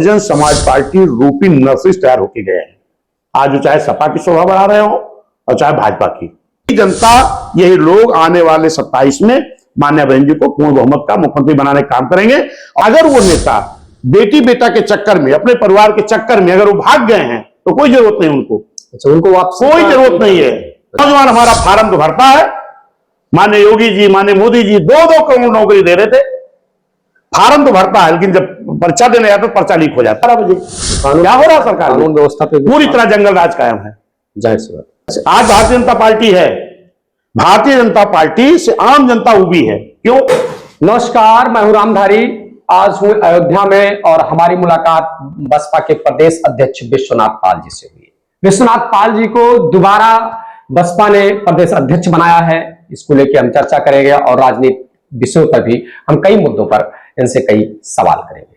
Bahujan Samaj party रूपी nurses तैयार होके गए हैं। आज चाहे सपा की शोभा बढ़ा रहे हो और चाहे भाजपा की जनता, यही लोग आने वाले 27 में मान्या बहन जी को पूर्ण बहुमत का मुख्यमंत्री बनाने का काम करेंगे। अगर वो नेता बेटी बेटा के चक्कर में, अपने परिवार के चक्कर में अगर वो भाग गए हैं तो कोई जरूरत नहीं उनको। अच्छा, उनको वापस कोई जरूरत नहीं है। नौजवान हमारा फार्म तो भरता है। माननीय योगी जी, माननीय मोदी जी 2-2 करोड़ नौकरी दे रहे थे, फार्म तो भरता है, लेकिन जब पर्चा देने जाता तो पर्चा लीक हो जाता है। क्या हो रहा है सरकार? कानून व्यवस्था पे पूरी तरह जंगल राज कायम है। जाहिर सी बात। आज भारतीय जनता पार्टी है, भारतीय जनता पार्टी से आम जनता उबी है। क्यों? नमस्कार, मैं हूं रामधारी। आज हूं अयोध्या में और हमारी मुलाकात बसपा के प्रदेश अध्यक्ष विश्वनाथ पाल जी से हुई है। विश्वनाथ पाल जी को दोबारा बसपा ने प्रदेश अध्यक्ष बनाया है, इसको लेकर हम चर्चा करेंगे और राजनीतिक विषयों पर भी हम कई मुद्दों पर इनसे कई सवाल करेंगे।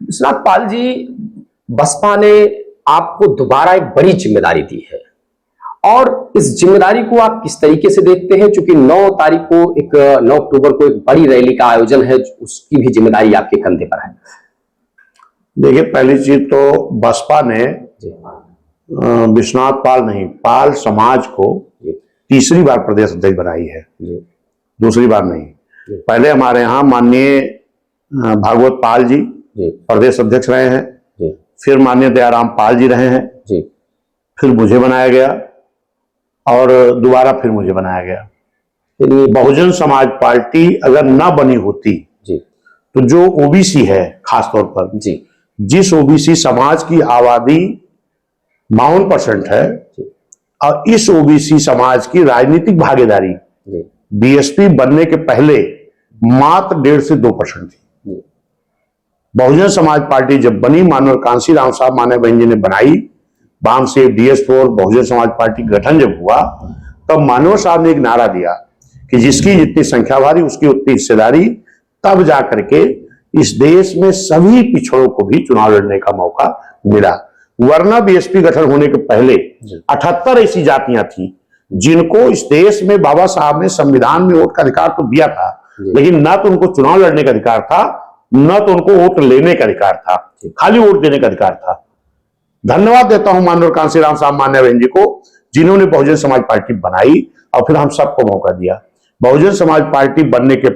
विश्वनाथ पाल जी, बसपा ने आपको दोबारा एक बड़ी जिम्मेदारी दी है और इस जिम्मेदारी को आप किस तरीके से देखते हैं? क्योंकि 9 अक्टूबर को एक बड़ी रैली का आयोजन है, उसकी भी जिम्मेदारी आपके कंधे पर है। देखिए, पहली चीज तो बसपा ने विश्वनाथ पाल नहीं, पाल समाज को तीसरी बार प्रदेश अध्यक्ष बनाई है, दूसरी बार नहीं। पहले हमारे यहाँ माननीय भागवत पाल जी प्रदेश अध्यक्ष रहे हैं, फिर माननीय दयाराम पाल जी रहे हैं, फिर मुझे बनाया गया और दोबारा फिर मुझे बनाया गया। बहुजन समाज पार्टी अगर ना बनी होती तो जो ओबीसी है, खासतौर पर जिस ओबीसी समाज की आबादी 52% है और इस ओबीसी समाज की राजनीतिक भागीदारी बीएसपी बनने के पहले मात्र 1.5 से 2% थी। बहुजन समाज पार्टी जब बनी, माननीय कांसी राम साहब मान्या बहन जी ने बनाई, वाम से DS4 बहुजन समाज पार्टी गठन जब हुआ, तब मानव साहब ने एक नारा दिया कि जिसकी जितनी संख्या भारी उसकी उतनी हिस्सेदारी। तब जाकर के इस देश में सभी पिछड़ों को भी चुनाव लड़ने का मौका मिला। वरना बीएसपी गठन होने के पहले 78 ऐसी जातियां थी जिनको इस देश में बाबा साहब ने संविधान में वोट का अधिकार तो दिया था, लेकिन ना तो उनको चुनाव लड़ने का अधिकार था, न तो उनको वोट लेने का अधिकार था, खाली वोट देने का अधिकार था। धन्यवाद देता हूं माननीय कांसी राम साहब मान्या बहन जी को, जिन्होंने बहुजन समाज पार्टी बनाई और फिर हम सबको मौका दिया। बहुजन समाज पार्टी बनने के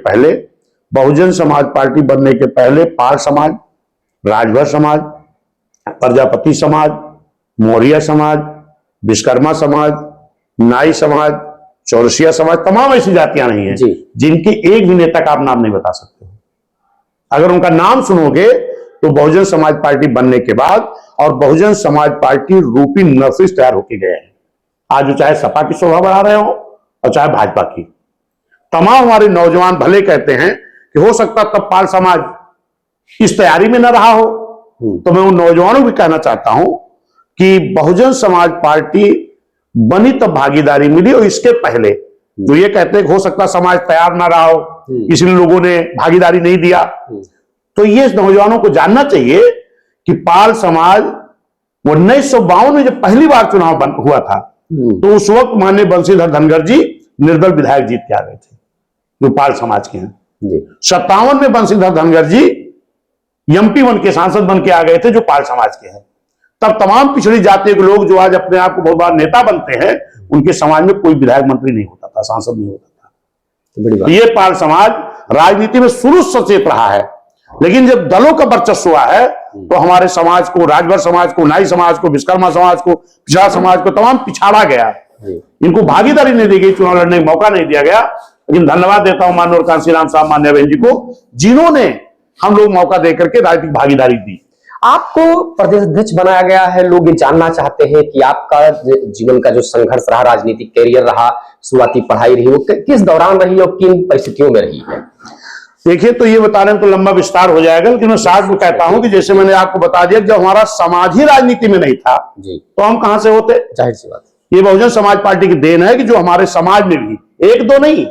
पहले, पाल समाज, राजभर समाज, प्रजापति समाज, मौर्य समाज, विश्वकर्मा समाज, नाई समाज, चौरसिया समाज, तमाम ऐसी जातियां नहीं है जिनके एक भी नेता का आप नाम नहीं बता सकते। अगर उनका नाम सुनोगे तो बहुजन समाज पार्टी बनने के बाद, और बहुजन समाज पार्टी रूपी नर्सिस तैयार होके गए हैं। आज चाहे सपा की शोभा बढ़ा रहे हो और चाहे भाजपा की, तमाम हमारे नौजवान भले कहते हैं कि हो सकता तब पाल समाज इस तैयारी में न रहा हो, तो मैं उन नौजवानों को कहना चाहता हूं कि बहुजन समाज पार्टी बनी तब भागीदारी मिली, और इसके पहले जो ये कहते हैं कि हो सकता समाज तैयार ना रहा हो इसलिए लोगों ने भागीदारी नहीं दिया, तो ये नौजवानों को जानना चाहिए कि पाल समाज 1952 में जब पहली बार चुनाव हुआ था तो उस वक्त माननीय बंशीधर धनगर जी निर्दल विधायक जीत के आ गए थे, जो पाल समाज के हैं। 57 में बंशीधर धनगर जी MP बन के, सांसद बन के आ गए थे, जो पाल समाज के हैं। तब तमाम पिछड़ी जाति के लोग जो आज अपने आप को बहुत बड़ा नेता बनते हैं, उनके समाज में कोई विधायक मंत्री नहीं होता था, सांसद नहीं होता था। तो ये पाल समाज राजनीति में शुरू से सचेत रहा है, लेकिन जब दलों का वर्चस्व हुआ है तो हमारे समाज को, राजभर समाज को, नाई समाज को, विश्वकर्मा समाज को, पिछड़ा समाज को तमाम पिछाड़ा गया। इनको भागीदारी नहीं दी गई, चुनाव लड़ने का मौका नहीं दिया गया। लेकिन धन्यवाद देता हूं माननीय कांसी राम साहब मान्या बहन जी को, जिन्होंने हम लोग मौका देकर के राजनीतिक भागीदारी दी। आपको प्रदेश अध्यक्ष बनाया गया है। लोग ये जानना चाहते हैं कि आपका जीवन का जो संघर्ष रहा, राजनीतिक कैरियर रहा, शुरुआती पढ़ाई रही, वो किस दौरान रही और किन परिस्थितियों में रही है? देखिए, तो ये बताने में तो लंबा विस्तार हो जाएगा, लेकिन मैं साथ में कहता हूं कि जैसे मैंने आपको बता दिया, जब हमारा समाज ही राजनीति में नहीं था तो हम कहां से होते? जाहिर सी बात। ये बहुजन समाज पार्टी की देन है कि जो हमारे समाज में भी, एक दो नहीं,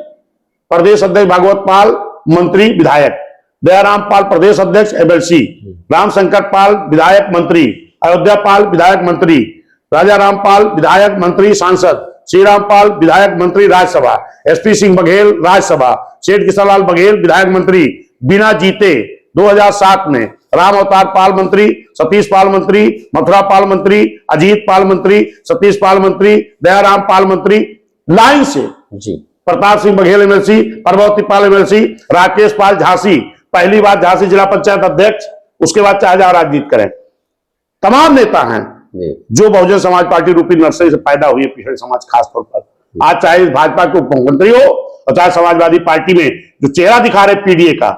प्रदेश अध्यक्ष भागवत पाल मंत्री विधायक, दयाराम पाल प्रदेश अध्यक्ष MLC, रामशंकर पाल विधायक मंत्री, अयोध्या पाल विधायक मंत्री, राजा राम पाल विधायक मंत्री सांसद, श्री राम पाल विधायक मंत्री राज्यसभा, SP सिंह बघेल राज्यसभा, सेठ किशनलाल बघेल विधायक मंत्री, बिना जीते 2007 में राम अवतार पाल मंत्री, सतीश पाल मंत्री, मथुरा पाल मंत्री, अजीत पाल मंत्री, सतीश पाल मंत्री, दयाराम पाल मंत्री, लाइन से जी, प्रताप सिंह बघेल एमएलसी, प्रभावती पाल एमएलसी, राकेश पाल झांसी, पहली बार झांसी जिला पंचायत अध्यक्ष, उसके बाद चाहे जहां राजनीति करें, तमाम नेता हैं जो बहुजन समाज पार्टी रूपी नर्सरी से पैदा हुई है, पिछड़े समाज खासतौर पर। आज चाहे भाजपा के उप मुख्यमंत्री हो और चाहे समाजवादी पार्टी में जो चेहरा दिखा रहे पीडीए का,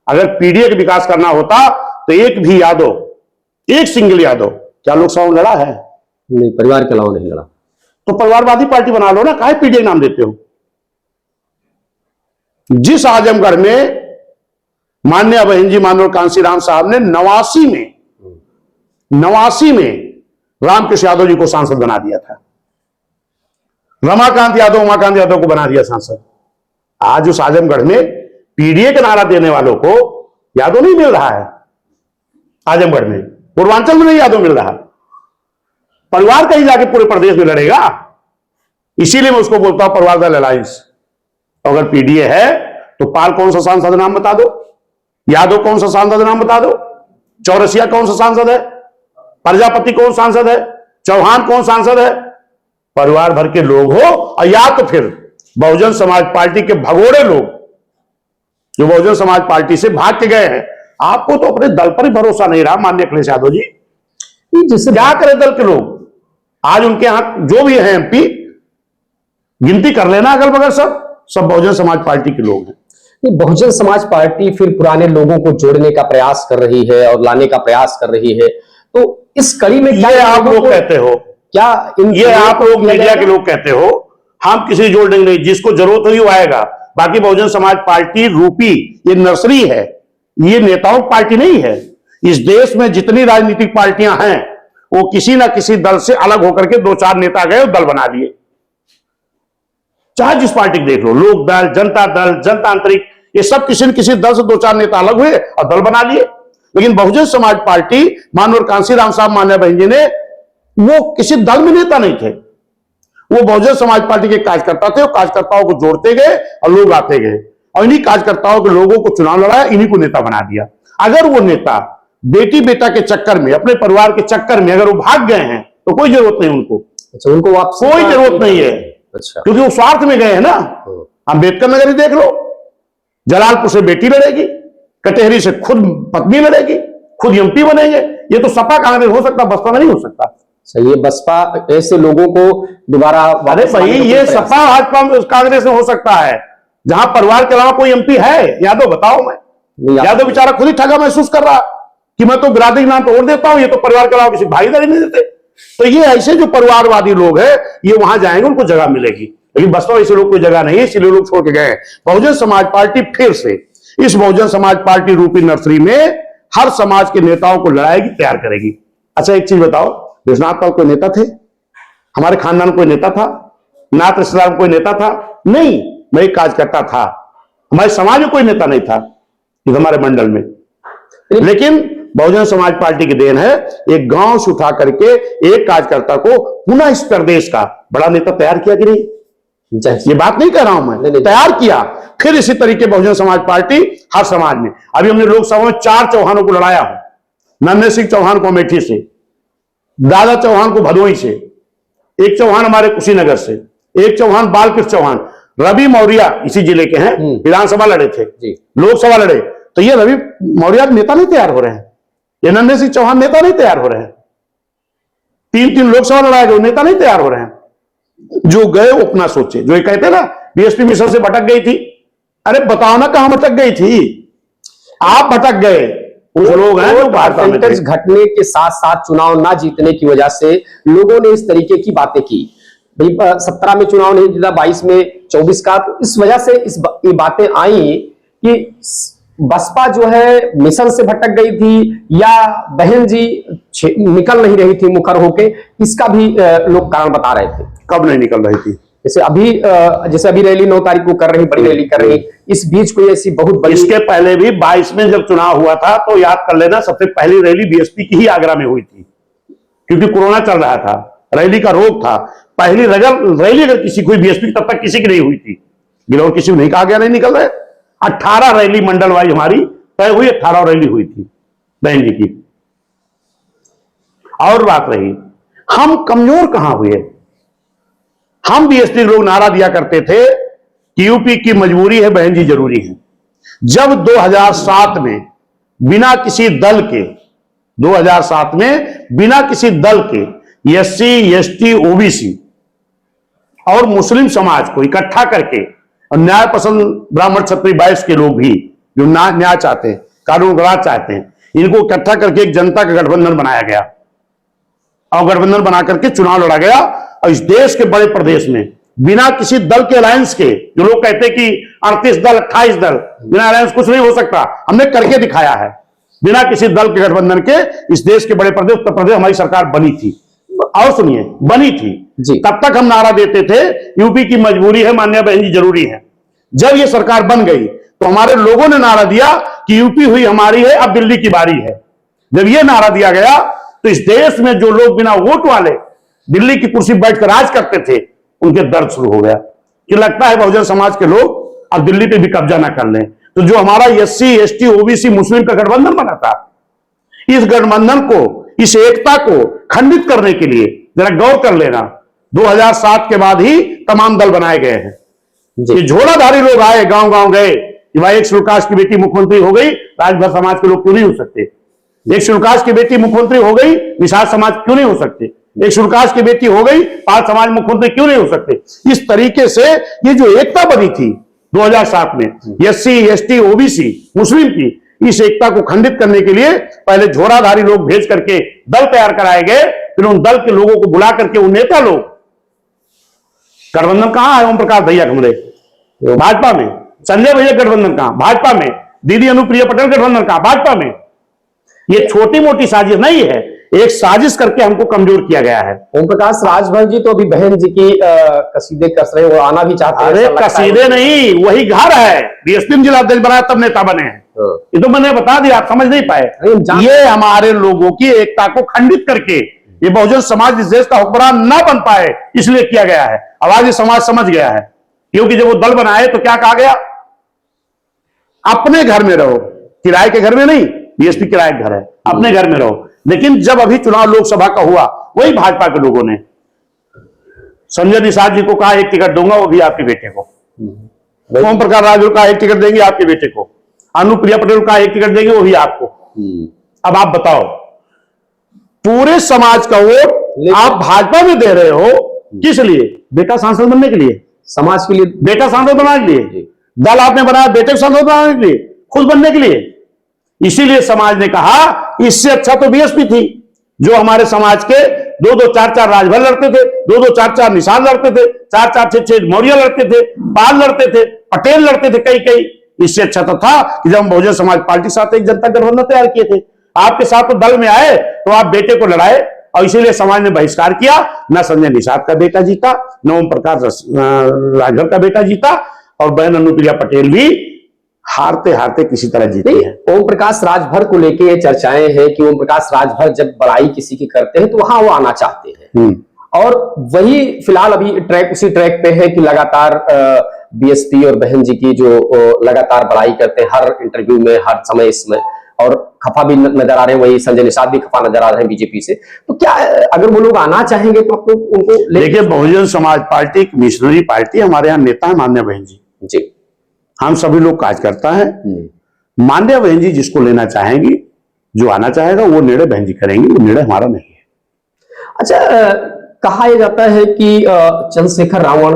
अगर पीडीए का विकास करना होता तो एक भी यादव, एक सिंगल यादव क्या लोकसभा में लड़ा है? नहीं, परिवार के अलावा नहीं लड़ा। तो परिवारवादी पार्टी बना लो ना, काहे पीडीए नाम देते हो? जिस आजमगढ़ में माननीय अभयन जी माननीय कांसीराम साहब ने 89 में रामकृष्ण यादव जी को सांसद बना दिया था, रमाकांत यादव उमाकांत यादव को बना दिया सांसद। आज उस आजमगढ़ में पीडीए का नारा देने वालों को यादव नहीं मिल रहा है। आजमगढ़ में, पूर्वांचल में नहीं यादव मिल रहा। परिवार कहीं जाके पूरे प्रदेश में लड़ेगा। इसीलिए मैं उसको बोलता हूं परिवार दल अलायंस। अगर पीडीए है तो पाल कौन सा सांसद नाम बता दो, यादव कौन सा सांसद नाम बता दो, चौरसिया कौन सा सांसद है, प्रजापति कौन सांसद है, चौहान कौन सांसद है? परिवार भर के लोग हो, और या तो फिर बहुजन समाज पार्टी के भगोड़े लोग जो बहुजन समाज पार्टी से भाग के गए हैं। आपको तो अपने दल पर ही भरोसा नहीं रहा माननीय अखिलेश यादव जी। जिससे क्या करे दल के लोग? आज उनके यहां जो भी है एमपी, गिनती कर लेना अगल बगल, सब बहुजन समाज पार्टी के लोग हैं। बहुजन समाज पार्टी फिर पुराने लोगों को जोड़ने का प्रयास कर रही है और लाने का प्रयास कर रही है, तो इस कड़ी में क्या ये आप लोग कहते हो, क्या ये आप लोग मीडिया के लोग कहते हो, हम किसी जोड़ देंगे नहीं, जिसको जरूरत होगी वो आएगा। बाकी बहुजन समाज पार्टी रूपी ये नर्सरी है, ये नेताओं की पार्टी नहीं है। इस देश में जितनी राजनीतिक पार्टियां हैं वो किसी ना किसी दल से अलग होकर के 2-4 नेता गए और दल बना लिए। चाहे जिस पार्टी को देख लो, लोक दल, जनता दल, जनतांत्रिक, ये सब किसी न किसी दल से 2-4 नेता अलग हुए और दल बना लिए। लेकिन बहुजन समाज पार्टी माननीय कांसीराम साहब मान्य बहन जी ने, वो किसी दल में नेता नहीं थे, वो बहुजन समाज पार्टी के कार्यकर्ता थे। वो कार्यकर्ताओं को जोड़ते गए और लोग आते गए, और इन्हीं कार्यकर्ताओं के लोगों को चुनाव लड़ाया, इन्हीं को नेता बना दिया। अगर वो नेता बेटी बेटा के चक्कर में, अपने परिवार के चक्कर में अगर वो भाग गए हैं तो कोई जरूरत नहीं उनको। अच्छा, उनको वापस कोई जरूरत नहीं है। अच्छा, क्योंकि वो स्वार्थ में गए हैं ना। अंबेडकर नगर ही देख लो, जलालपुर से बेटी लड़ेगी, कटेहरी से खुद पत्नी लड़ेगी, खुद एमपी बनेंगे। ये तो सपा कांग्रेस हो सकता, बसपा में नहीं हो सकता। सही है, बसपा ऐसे लोगों को दोबारा, अरे भाई ये सपा भाजपा कांग्रेस में हो सकता है जहां परिवार के अलावा कोई एमपी है। यादव बताओ, मैं यादव बेचारा खुद ही ठगा महसूस कर रहा कि मैं तो बिरादरी नाम तोड़ देता हूं, ये तो परिवार के अलावा किसी भागीदारी नहीं देते। तो ये ऐसे जो परिवारवादी लोग हैं, ये वहां जाएंगे, उनको जगह मिलेगी। लेकिन बसपा ऐसे लोग कोई जगह नहीं है, इसलिए लोग छोड़ के गए। बहुजन समाज पार्टी फिर से इस बहुजन समाज पार्टी रूपी नर्सरी में हर समाज के नेताओं को लड़ाएगी, तैयार करेगी। अच्छा एक चीज बताओ, विश्वनाथ पाल कोई नेता थे? हमारे खानदान कोई नेता था? नाथ रिश्तेदार कोई नेता था? नहीं, मैं एक कार्यकर्ता था। हमारे समाज में कोई नेता नहीं था इस हमारे मंडल में। लेकिन बहुजन समाज पार्टी की देन है, एक गांव से उठा करके एक कार्यकर्ता को पुनः इस प्रदेश का बड़ा नेता तैयार किया कि नहीं? ये बात नहीं कह रहा हूं मैं, तैयार किया। फिर इसी तरीके बहुजन समाज पार्टी हर समाज में, अभी हमने लोकसभा में 4 चौहानों को लड़ाया हूं। नन्हे सिंह चौहान को अमेठी से, दादा चौहान को भदोही से, एक चौहान हमारे कुशीनगर से, एक चौहान बालकृष्ण चौहान, रवि मौर्य इसी जिले के हैं, विधानसभा लड़े थे, लोकसभा लड़े। तो ये रवि मौर्य नेता नहीं तैयार हो रहे हैं, ये नन्हे सिंह चौहान नेता नहीं तैयार हो रहे हैं। 3 लोकसभा लड़ाए गए, नेता नहीं तैयार हो रहे हैं। जो गए वो अपना सोचे। जो ये कहते ना बीएसपी मिशन से भटक गई थी, अरे बताओ ना कहां भटक गई थी? आप भटक गए। कुछ लोग हैं जो परसेंटेज घटने के साथ साथ चुनाव ना जीतने की वजह से लोगों ने इस तरीके की बातें की। भाई 17 में चुनाव नहीं जीता, 22 में 24 का, तो इस वजह से ये बातें आई कि बसपा जो है मिशन से भटक गई थी या बहन जी निकल नहीं रही थी मुखर होके, इसका भी लोग कारण बता रहे थे। कब नहीं निकल रही थी? जैसे अभी रैली 9 तारीख को कर रही, बड़ी रैली कर रही, इस बीच कोई ऐसी बहुत बड़ी। इसके पहले भी 22 में जब चुनाव हुआ था तो याद कर लेना, सबसे पहली रैली बीएसपी की ही आगरा में हुई थी, क्योंकि कोरोना चल रहा था, रैली का रोक था। पहली रैली अगर किसी कोई बीएसपी तब तक किसी की नहीं हुई थी, गिरौर किसी को नहीं कहा गया नहीं निकल रहे। 18 रैली मंडल वाइज हमारी तय हुई, 18 रैली हुई थी बहन जी की। और बात रही, हम कमजोर कहां हुए? हम बीएसपी लोग नारा दिया करते थे कि यूपी की मजबूरी है, बहन जी जरूरी है। जब 2007 में बिना किसी दल के 2007 में बिना किसी दल के एससी, एसटी, ओबीसी और मुस्लिम समाज को इकट्ठा करके, और न्याय पसंद ब्राह्मण क्षत्रिय वैश्य के लोग भी जो न्याय चाहते हैं, कानून का राज चाहते हैं, इनको इकट्ठा करके एक जनता का गठबंधन बनाया गया और गठबंधन बना करके चुनाव लड़ा गया। और इस देश के बड़े प्रदेश में बिना किसी दल के अलायंस के, जो लोग कहते हैं कि 38 दल 28 दल, बिना अलायंस कुछ नहीं हो सकता, हमने करके दिखाया है। बिना किसी दल के गठबंधन के इस देश के बड़े प्रदेश उत्तर प्रदेश हमारी सरकार बनी थी। और सुनिए, बनी थी जी। तब तक हम नारा देते थे यूपी की मजबूरी है, माननीय बहन जी जरूरी है। जब ये सरकार बन गई तो हमारे लोगों ने नारा दिया कि यूपी हुई हमारी है, अब दिल्ली की बारी है। जब ये नारा दिया गया तो इस देश में जो लोग बिना वोट वाले दिल्ली की कुर्सी बैठकर राज करते थे, उनके दर्द शुरू हो गया कि लगता है बहुजन समाज के लोग अब दिल्ली पे भी कब्जा ना कर लें। तो जो हमारा एससी, एसटी, ओबीसी, मुस्लिम का गठबंधन बना था, इस गठबंधन को, इस एकता को खंडित करने के लिए जरा गौर कर लेना, 2007 के बाद ही तमाम दल बनाए गए हैं। ये झोलाधारी लोग आए, गांव गांव गए कि भाई एक सुल्काश की बेटी मुख्यमंत्री हो गई, राजभर समाज के लोग क्यों नहीं हो सकते? एक सुल्काश की बेटी मुख्यमंत्री हो गई, निषाद समाज क्यों नहीं हो सकते? एक सुल्काश की बेटी हो गई, पाल समाज मुख्यमंत्री क्यों नहीं हो सकते? इस तरीके से ये जो एकता बनी थी 2007 में एससी, एसटी, ओबीसी, मुस्लिम की, इस एकता को खंडित करने के लिए पहले झोराधारी लोग भेज करके दल तैयार कराए गए। फिर उन दल के लोगों को बुला करके उन नेता लोग, गठबंधन कहां है? ओम प्रकाश भैया हमरे भाजपा में, संजय भैया गठबंधन कहां? भाजपा में, दीदी अनुप्रिया पटेल गठबंधन कहां? भाजपा में। ये छोटी मोटी साजिश नहीं है, एक साजिश करके हमको कमजोर किया गया है। ओम प्रकाश राजभर जी तो अभी बहन जी की कसीदे कस रहे, वो आना भी चाहते हैं। अरे कसीदे नहीं, वही घर है। डीएसपी जिला अध्यक्ष बनाया तब नेता बने हैं। ये तो मैंने बता दिया, आप समझ नहीं पाए। ये हमारे लोगों की एकता को खंडित करके ये बहुजन समाज इस देश का हुक्मरान ना बन पाए, इसलिए किया गया है। अब आज ये समाज समझ गया है, क्योंकि जब वो दल बनाए तो क्या कहा गया? अपने घर में रहो, किराए के घर में नहीं। बीएसपी किराए के घर है, अपने घर में रहो। लेकिन जब अभी चुनाव लोकसभा का हुआ, वही भाजपा के लोगों ने संजय निषाद जी को कहा एक टिकट दूंगा, वो भी आपके बेटे को। ओम प्रकाश राजू का एक टिकट देंगे आपके बेटे को। अनुप्रिया पटेल का एक टिकट देंगे, वो भी आपको। अब आप बताओ, पूरे समाज का वोट आप भाजपा में दे रहे हो, किस लिए? बेटा सांसद बनने के लिए, समाज के लिए, बेटा सांसद बनाने के लिए। दल आपने बनाया बेटे को सांसद बनाने के लिए, खुद बनने के लिए। इसीलिए समाज ने कहा इससे अच्छा तो बीएसपी थी, जो हमारे समाज के 2-2, 4-4 राजभर लड़ते थे, 2-2, 4-4 निषाद लड़ते थे, 4-4, 6-6 मौर्य लड़ते थे, पाल लड़ते थे, पटेल लड़ते थे, कई। इससे अच्छा तो था कि जब हम बहुजन समाज पार्टी के साथ एक जनता गठबंधन तैयार किए थे। आपके साथ तो दल में आए तो आप बेटे को लड़ाए, और इसीलिए समाज ने बहिष्कार किया। न संजय निषाद का बेटा जीता, न ओम प्रकाश राजभर का बेटा जीता, और बहन अनुप्रिया पटेल भी हारते हारते किसी तरह जीती है। ओम प्रकाश राजभर को लेके ये चर्चाएं हैं कि ओम प्रकाश राजभर जब बड़ाई किसी की करते हैं तो वहां वो आना चाहते हैं, और वही फिलहाल अभी उसी ट्रैक पे है कि लगातार बीएसपी और बहन जी की जो लगातार बड़ाई करते हैं हर इंटरव्यू में, हर समय इसमें, और खफा भी नजर आ रहे हैं। वही संजय निषाद भी खफा नजर आ रहे हैं बीजेपी से। तो क्या अगर वो लोग आना चाहेंगे तो आप लोग उनको देखिए, बहुजन समाज पार्टी एक मिशनरी पार्टी, हमारे यहाँ नेता है मान्य बहन जी। हम सभी लोग कार्यकर्ता है। मान्य बहन जी जिसको लेना चाहेंगी, जो आना चाहेगा, वो निर्णय बहन जी करेंगी, वो निर्णय हमारा नहीं है। अच्छा, कहा यह जाता है कि चंद्रशेखर रावण,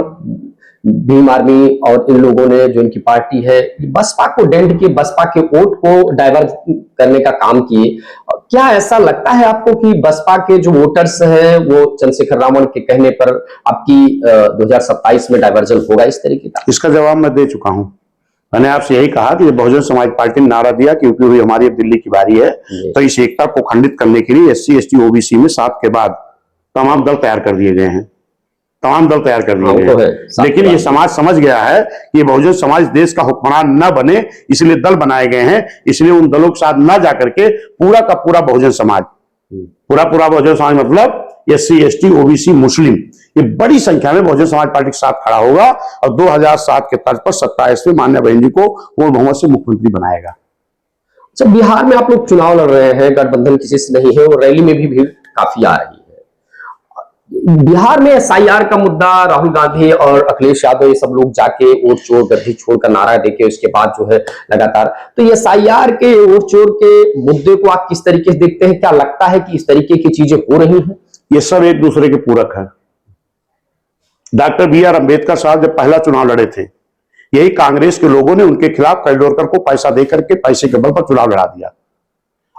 भीम आर्मी और इन लोगों ने, जो इनकी पार्टी है, बसपा को डेंट के, बसपा के वोट को डाइवर्ट करने का काम किए। क्या ऐसा लगता है आपको कि बसपा के जो वोटर्स हैं वो चंद्रशेखर रावण के कहने पर आपकी 2027 में डाइवर्जन होगा इस तरीके का? इसका जवाब मैं दे चुका हूं। मैंने आपसे यही कहा कि बहुजन समाज पार्टी ने नारा दिया कि यूपी हुई हमारी, अब दिल्ली की बारी है। तो इस एकता को खंडित करने के लिए एससी, एसटी, ओबीसी में 7 के बाद तमाम दल तैयार कर दिए गए हैं, तमाम दल तैयार कर दिए गए हैं। लेकिन ये समाज समझ गया है कि बहुजन समाज देश का हुक्मरान न बने, इसलिए दल बनाए गए हैं। इसलिए उन दलों के साथ न जाकर के पूरा का पूरा बहुजन समाज, पूरा बहुजन समाज मतलब एससी, एसटी, ओबीसी, मुस्लिम, ये बड़ी संख्या में बहुजन समाज पार्टी के साथ खड़ा होगा और 2007 के तर्ज पर 27 में मान्य बहन जी को पूर्ण बहुमत से मुख्यमंत्री बनाएगा। जब बिहार में आप लोग चुनाव लड़ रहे हैं, गठबंधन किसी से नहीं है और रैली में भी भीड़ काफी आ रही है। बिहार में एसआईआर का मुद्दा, राहुल गांधी और अखिलेश यादव ये सब लोग जाके वोट चोर गद्दी छोड़ का नारा देके उसके बाद जो है लगातार, तो ये एसआईआर के वोट चोर के मुद्दे को आप किस तरीके से देखते हैं? क्या लगता है कि इस तरीके की चीजें हो रही हैं? ये सब एक दूसरे के पूरक है। डॉक्टर बी आर अम्बेडकर साहब जब पहला चुनाव लड़े थे, यही कांग्रेस के लोगों ने उनके खिलाफ कैलोरकर को पैसा देकर के पैसे के बल पर चुनाव लड़ा दिया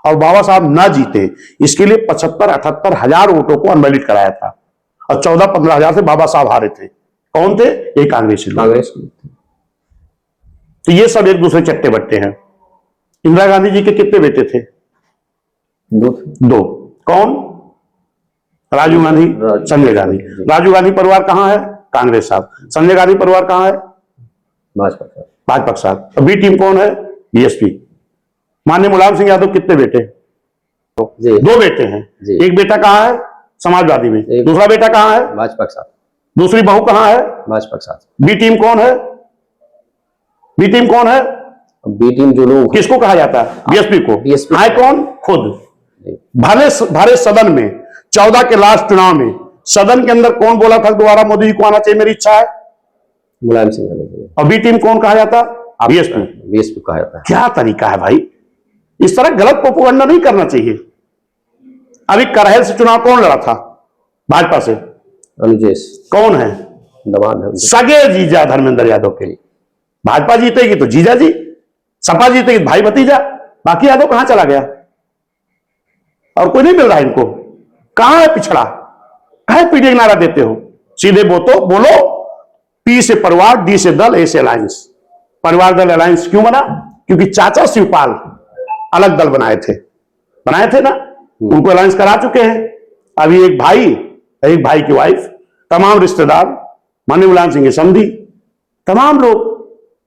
और बाबा साहब ना जीते। इसके लिए 75-78 हजार वोटों को अनवैलिड कराया था और 14-15 हजार से बाबा साहब हारे थे। कौन थे? ये कांग्रेसी लोग। तो ये सब एक दूसरे चट्टे बट्टे हैं। इंदिरा गांधी जी के कितने बेटे थे? दो। कौन? राजीव गांधी, संजय गांधी। राजीव गांधी परिवार कहां है? कांग्रेस साहब। संजय गांधी परिवार कहां है? भाजपा साहब। तो बी टीम कौन है? बीएसपी। माननीय मुलायम सिंह यादव कितने बेटे? दो बेटे हैं। एक बेटा कहां है? समाजवादी में। दूसरा बेटा कहां है? भाजपा के साथ। दूसरी बहू कहां है? भाजपा के साथ। बी टीम कौन है? बी टीम कौन है? बी टीम जो लोग किसको कहा जाता है? बीएसपी को। बीएसपी है कौन? खुद। भले सदन में 14 के लास्ट चुनाव में सदन के अंदर कौन बोला था दोबारा मोदी जी को आना चाहिए, मेरी इच्छा है? मुलायम सिंह यादव। और बी टीम कौन कहा जाता? बीएसपी। बीएसपी कहा जाता है। क्या तरीका है भाई? इस तरह गलत प्रोपेगेंडा नहीं करना चाहिए। अभी करहल से चुनाव कौन लड़ा था? भाजपा से अनुजेश। कौन है? सगे जीजा धर्मेंद्र यादव के। भाजपा जीतेगी तो जीजा जी, सपा जीतेगी भाई भतीजा, बाकी यादव कहां चला गया? और कोई नहीं मिल रहा इनको। कहां है पिछड़ा? है पीढ़ी नारा देते हो? सीधे बोलो पी से परिवार, डी से दल, ए से अलायंस। परिवार दल अलायंस क्यों बना? क्योंकि चाचा शिवपाल अलग दल बनाए थे ना, उनको अलायंस करा चुके हैं। अभी एक भाई की वाइफ, तमाम रिश्तेदार, माननीय मुलायम सिंह के समधी, तमाम लोग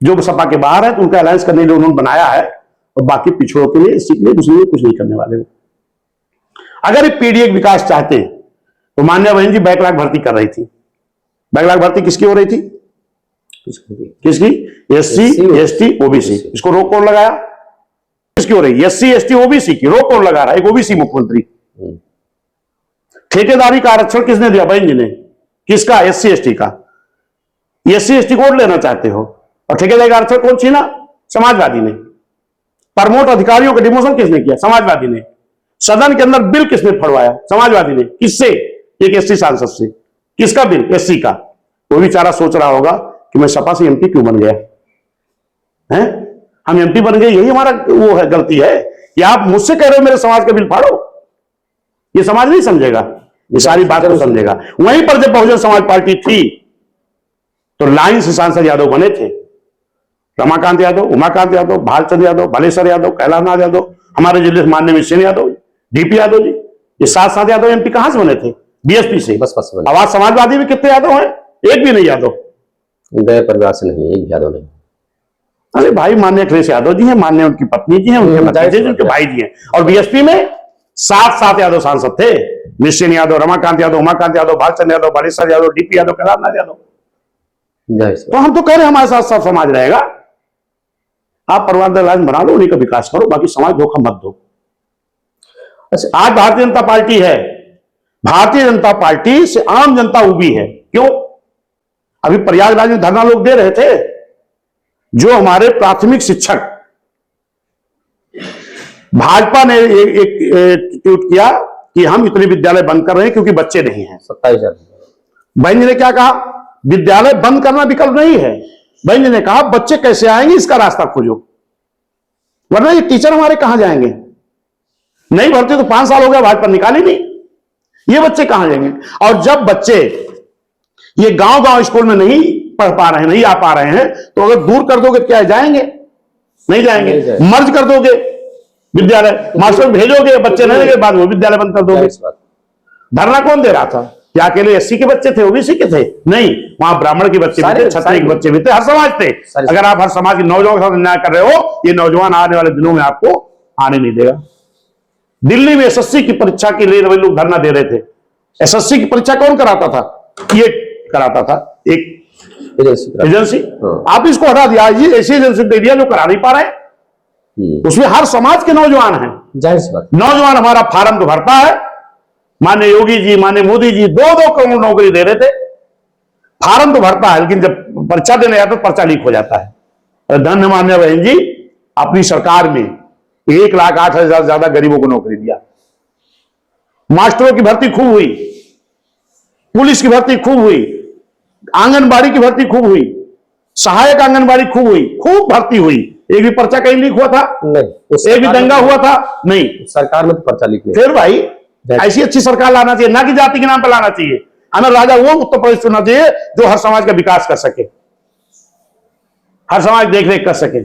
जो सपा के बाहर है तो उनका अलायंस करने के लिए उन्होंने बनाया है। और बाकी पिछड़ों के लिए इसी के लिए दूसरे कुछ नहीं करने वाले हो। अगर पीढ़ी एक विकास चाहते हैं तो मान्या बहन जी बैकलॉग भर्ती कर रही थी। बैकलॉग भर्ती किसकी हो रही थी? किसकी? SC, ST, OBC. इसको रोक कौन लगाया? किसकी हो रही? एससी, एसटी, ओबीसी की रोक कौन लगा रहा है? एक ओबीसी मुख्यमंत्री। ठेकेदारी का आरक्षण किसने दिया? बहन जी ने। किसका? एससी एसटी का। एससी एसटी को लेना चाहते हो और ठेकेदारी का आरक्षण कौन छीना? समाजवादी ने। प्रमोट अधिकारियों का डिमोशन किसने किया? समाजवादी ने। सदन के अंदर बिल किसने फड़वाया? समाजवादी ने। किससे? एक एससी सांसद से। किसका बिल? एससी का। वो बेचारा सोच रहा होगा कि मैं सपा से एमपी क्यों बन गया है? हम एमपी बन गए, यही हमारा वो है, गलती है कि आप मुझसे कह रहे हो मेरे समाज का बिल फाड़ो। ये समाज नहीं समझेगा, ये सारी बात को समझेगा। वहीं पर जब बहुजन समाज पार्टी थी तो लाइन से सांसद यादव बने थे। रमाकांत यादव, उमाकांत यादव, भालचंद्र यादव, भलेसर यादव, कैलाशनाथ यादव, हमारे जिले से माननीय मिशन यादव, डीपी यादव जी, ये 7 यादव एमपी कहां से बने थे? बीएसपी से। बस आवाज समाजवादी में कितने यादव हैं? एक भी नहीं यादव। गए परिवार से नहीं, एक यादव नहीं। अरे भाई, माननीय अखिलेश यादव जी हैं, माननीय उनकी पत्नी जी हैं, उनके भतीजे जी, उनके भाई जी हैं। और बीएसपी में 7 यादव सांसद थे। मिशन यादव, रमाकांत यादव, उमाकांत यादव, भालचंद्र यादव, भलेसर यादव, डीपी यादव, कैलाशनाथ यादव। तो हम तो कह रहे हैं हमारे साथ सब समाज रहेगा। आप परिवार दल बना लो, उन्हीं का विकास करो, बाकी समाज धोखा मत दो। अच्छा, आज भारतीय जनता पार्टी है, भारतीय जनता पार्टी से आम जनता उबी है। क्यों? अभी प्रयागराज में धरना लोग दे रहे थे। जो हमारे प्राथमिक शिक्षक, भाजपा ने एक ट्वीट किया कि हम इतने विद्यालय बंद कर रहे हैं क्योंकि बच्चे नहीं हैं। 27,000। बहन जी ने क्या कहा? विद्यालय बंद करना विकल्प नहीं है। बहन जी ने कहा बच्चे कैसे आएंगे, इसका रास्ता खोजो, वरना ये टीचर हमारे कहां जाएंगे? नहीं भर्ती तो 5 साल हो गया, भाजपा निकाली नहीं। ये बच्चे कहां जाएंगे? और जब बच्चे ये गांव स्कूल में नहीं पढ़ पा रहे हैं, नहीं आ पा रहे हैं, तो अगर दूर कर दोगे तो क्या जाएंगे? नहीं जाएंगे। मर्ज कर दोगे विद्यालय, मास्टर भेजोगे, बच्चे रहने के बाद वो विद्यालय बंद कर दोगे। धरना कौन दे रहा था? क्या अकेले एससी के बच्चे थे, ओबीसी के थे? नहीं, वहां ब्राह्मण के बच्चे भी थे, क्षत्रिय के बच्चे भी थे, हर समाज थे। अगर आप हर समाज के नौजवान के साथ अन्याय कर रहे हो, ये नौजवान आने वाले दिनों में आपको आने नहीं देगा। दिल्ली में एसएससी की परीक्षा के लिए लोग धरना दे रहे थे। एसएससी की परीक्षा कौन कराता था? ये कराता था एक एजेंसी। आप इसको हटा दिया, ये ऐसी एजेंसी दे दिया जो करा नहीं पा रहे। उसमें हर समाज के नौजवान हैं। जाहिर सी बात। नौजवान हमारा फार्म तो भरता है, माननीय योगी जी माननीय मोदी जी 2-2 करोड़ नौकरी दे रहे थे, फार्म तो भरता है, लेकिन जब पर्चा देने जाता है पर्चा लीक हो जाता है। धन्य मान्य बहन जी, अपनी सरकार में 1,08,000 ज्यादा गरीबों को नौकरी दिया। मास्टरों की भर्ती खूब हुई, पुलिस की भर्ती खूब हुई, आंगनबाड़ी की भर्ती खूब हुई, सहायक आंगनबाड़ी खूब हुई, खूब भर्ती हुई। एक भी पर्चा कहीं लीक हुआ था? नहीं। एक भी दंगा हुआ था? नहीं। सरकार में तो पर्चा लीक नहीं। फिर भाई ऐसी अच्छी सरकार लाना चाहिए, ना कि जाति के नाम पर लाना चाहिए। हमें राजा वो उत्तर प्रदेश चुनना चाहिए जो हर समाज का विकास कर सके, हर समाज देख रेख कर सके।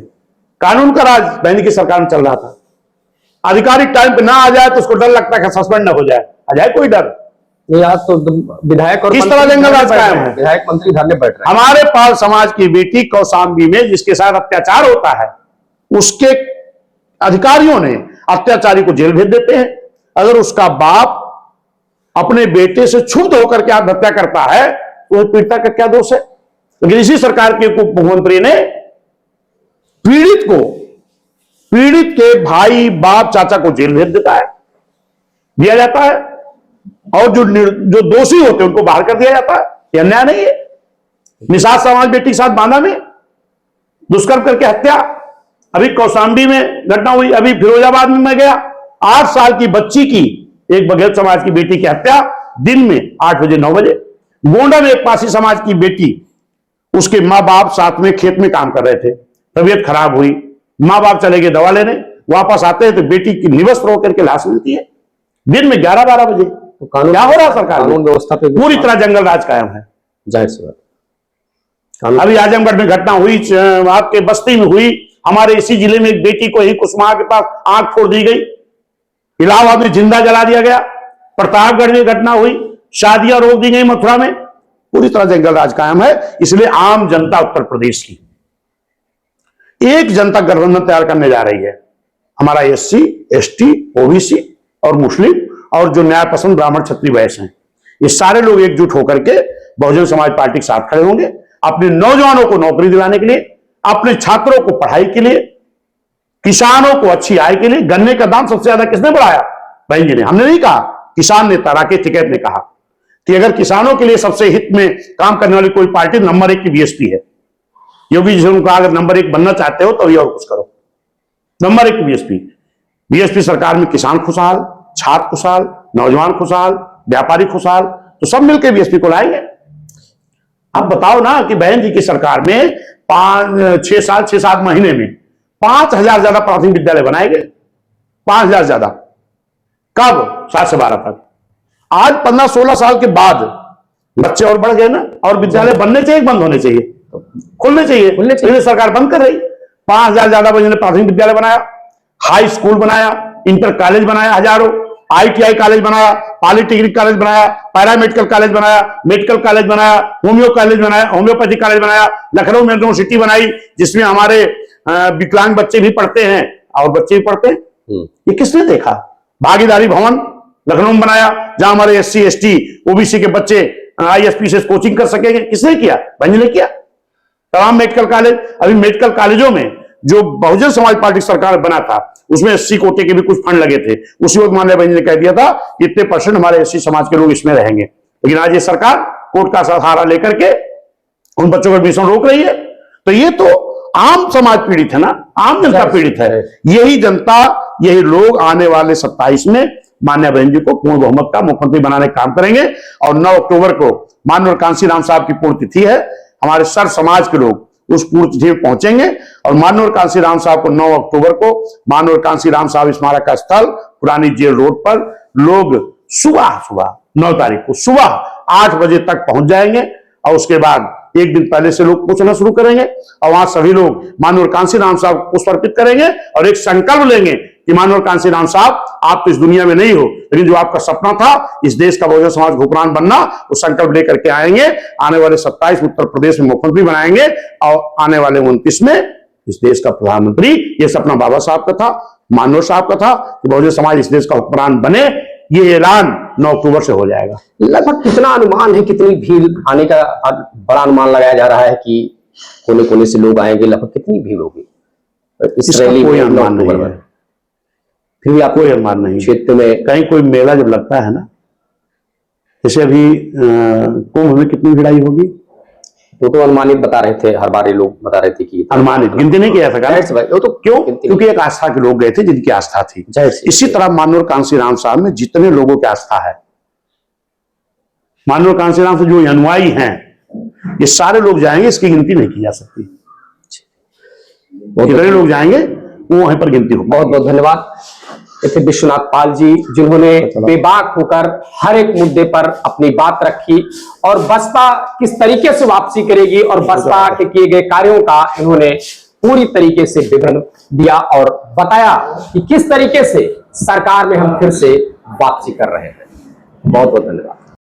कानून का राज बहन की सरकार में चल रहा था। आधिकारिक टाइम पे ना आ जाए तो उसको डर लगता है कि सस्पेंड ना हो जाए। आ जाए कोई डर नहीं। आज तो विधायक और किस तरह जंगल राज कायम है। विधायक मंत्री धरने बैठ रहे हैं। हमारे पाल समाज की बेटी कौशाम्बी में जिसके साथ अत्याचार होता है, उसके अधिकारियों ने अत्याचारी को जेल भेज देते हैं। अगर उसका बाप अपने बेटे से क्षुब्ध होकर के आत्महत्या करता है तो पीड़िता का क्या दोष है? लेकिन इसी सरकार के उप मुख्यमंत्री ने पीड़ित के भाई बाप चाचा को जेल भेज दिया जाता है, और जो दोषी होते हैं उनको बाहर कर दिया जाता है। यह अन्याय नहीं है? निषाद समाज बेटी के साथ बांदा में दुष्कर्म करके हत्या, अभी कौशाम्बी में घटना हुई, अभी फिरोजाबाद में मैं गया, 8 साल की बच्ची की, एक बघेल समाज की बेटी की हत्या दिन में 8 बजे 9 बजे। गोंडा में एक पासी समाज की बेटी, उसके मां बाप साथ में खेत में काम कर रहे थे, तबीयत खराब हुई, मां बाप चले गए दवा लेने, वापस आते हैं तो बेटी की निवस्त्र होकर के लाश मिलती है दिन में 11-12 बजे। तो कानून क्या हो रहा है सरकार? कानून व्यवस्था पे पूरी तरह जंगल राज कायम है। जाहिर सी बात। अभी आजमगढ़ में घटना हुई, आपके बस्ती में हुई, हमारे इसी जिले में एक बेटी को ही कुसुमा के पास आंख फोड़ दी गई, इलाहाबाद में जिंदा जला दिया गया, प्रतापगढ़ में घटना हुई, शादियां रोक दी गई मथुरा में। पूरी तरह जंगल राज कायम है। इसलिए आम जनता उत्तर प्रदेश की एक जनता गठबंधन तैयार करने जा रही है। हमारा SC, ST, OBC और मुस्लिम और जो न्याय पसंद ब्राह्मण क्षत्रिय वैश्य हैं, ये सारे लोग एकजुट होकर के बहुजन समाज पार्टी के साथ खड़े होंगे, अपने नौजवानों को नौकरी दिलाने के लिए, अपने छात्रों को पढ़ाई के लिए, किसानों को अच्छी आय के लिए। गन्ने का दाम सबसे ज्यादा किसने बढ़ाया? बहन जी ने। हमने नहीं कहा, किसान नेता राकेश टिकैत ने कहा कि अगर किसानों के लिए सबसे हित में काम करने वाली कोई पार्टी नंबर 1 की BSP है। योगी जी ने कहा अगर नंबर 1 बनना चाहते हो तो ये और कुछ करो। नंबर 1 की BSP सरकार में किसान खुशहाल, छात्र खुशहाल, नौजवान खुशहाल, व्यापारी खुशहाल, तो सब मिलकर BSP को लाएंगे। आप बताओ ना कि बहन जी की सरकार में 6-7 महीने में 5,000 ज्यादा प्राथमिक विद्यालय बनाए गए। 5,000 ज्यादा। कब? 7 से 12 तक। आज 15-16 साल के बाद बच्चे और बढ़ गए ना, और विद्यालय बनने चाहिए, बंद होने चाहिए, खुलने चाहिए। सरकार बंद कर रही। 5,000 ज्यादा बच्चों ने प्राथमिक विद्यालय बनाया, हाई स्कूल बनाया, इंटर कॉलेज बनाया, हजारों ITI कॉलेज बनाया, पॉलिटेक्निक कॉलेज बनाया, पैरामेडिकल कॉलेज बनाया, मेडिकल कॉलेज बनाया, होम्योपैथी कॉलेज बनाया, लखनऊ में यूनिवर्सिटी बनाई जिसमें हमारे विकलांग बच्चे भी पढ़ते हैं और बच्चे भी पढ़ते हैं। ये किसने देखा? भागीदारी भवन लखनऊ में बनाया जहां हमारे SC, ST, OBC के बच्चे ISP कोचिंग कर सकेंगे। किसने किया? बंज ने किया। तमाम मेडिकल कॉलेज, अभी मेडिकल कॉलेजों में जो बहुजन समाज पार्टी सरकार बना था उसमें SC कोटे के भी कुछ फंड लगे थे। उसी वक्त माननीय बहन ने कह दिया था इतने % हमारे SC समाज के लोग इसमें रहेंगे। लेकिन आज ये सरकार कोर्ट का सहारा लेकर के उन बच्चों का एडमिशन रोक रही है। तो ये तो आम समाज पीड़ित है ना, आम जनता पीड़ित है। यही जनता, यही लोग आने वाले 27 में मान्य बहन जी को पूर्ण बहुमत का मुख्यमंत्री बनाने का काम करेंगे। और 9 अक्टूबर को माननीय कांसी राम साहब की पुण्यतिथि है। हमारे सर्व समाज के लोग उस पुण्यतिथि में पहुंचेंगे और माननीय कांसी राम साहब को 9 अक्टूबर को माननीय कांसी राम साहब स्मारक स्थल पुरानी जेल रोड पर लोग सुबह 9 तारीख को सुबह 8 बजे तक पहुंच जाएंगे। और उसके बाद एक दिन पहले से लोग पहुंचना शुरू करेंगे और वहां सभी लोग माननीय कांसी राम साहब को पुष्प अर्पित करेंगे और एक संकल्प लेंगे कि माननीय कांसी राम साहब आप तो इस दुनिया में नहीं हो, लेकिन जो आपका सपना था इस देश का बहुजन समाज हुक्मरान बनना, वो संकल्प लेकर के आएंगे। आने वाले 27 उत्तर प्रदेश में मुख्यमंत्री बनाएंगे और आने वाले 29 में इस देश का प्रधानमंत्री। ये सपना बाबा साहब का था, मानव साहब का था कि बहुजन समाज इस देश का हुक्मरान बने। ये ऐलान 9 अक्टूबर से हो जाएगा। लगभग कितना अनुमान है, कितनी भीड़ आने का बड़ा अनुमान लगाया जा रहा है कि कोने कोने से लोग आएंगे? लगभग कितनी भीड़ होगी? इस इसका रैली कोई में अनुमान 9 नहीं अक्टूबर है, में। फिर भी आपको कोई अनुमान नहीं। क्षेत्र में कहीं कोई मेला जब लगता है ना, जैसे अभी कुंभ में कितनी भिड़ाई होगी, वो तो अनुमानित बता रहे थे, हर बार ये लोग बता रहे थे कि अनुमानित, गिनती नहीं किया था जाहिर सी बात, वो तो क्यों? गिनती क्योंकि एक आस्था के लोग गए थे जिनकी आस्था थी। जाहिर सी इसी तरह मानवर कांसी राम साहब में जितने लोगों की आस्था है, मानवर कांसी राम से जो अनुयायी हैं, ये सारे लोग जाएंगे, इसकी गिनती नहीं की जा सकती। कितने लोग जाएंगे वो वहीं पर गिनती हो। बहुत बहुत धन्यवाद। ये थे विश्वनाथ पाल जी, जिन्होंने बेबाक होकर हर एक मुद्दे पर अपनी बात रखी और बसपा किस तरीके से वापसी करेगी और बसपा के किए गए कार्यों का इन्होंने पूरी तरीके से विवरण दिया और बताया कि किस तरीके से सरकार में हम फिर से वापसी कर रहे हैं। बहुत बहुत धन्यवाद।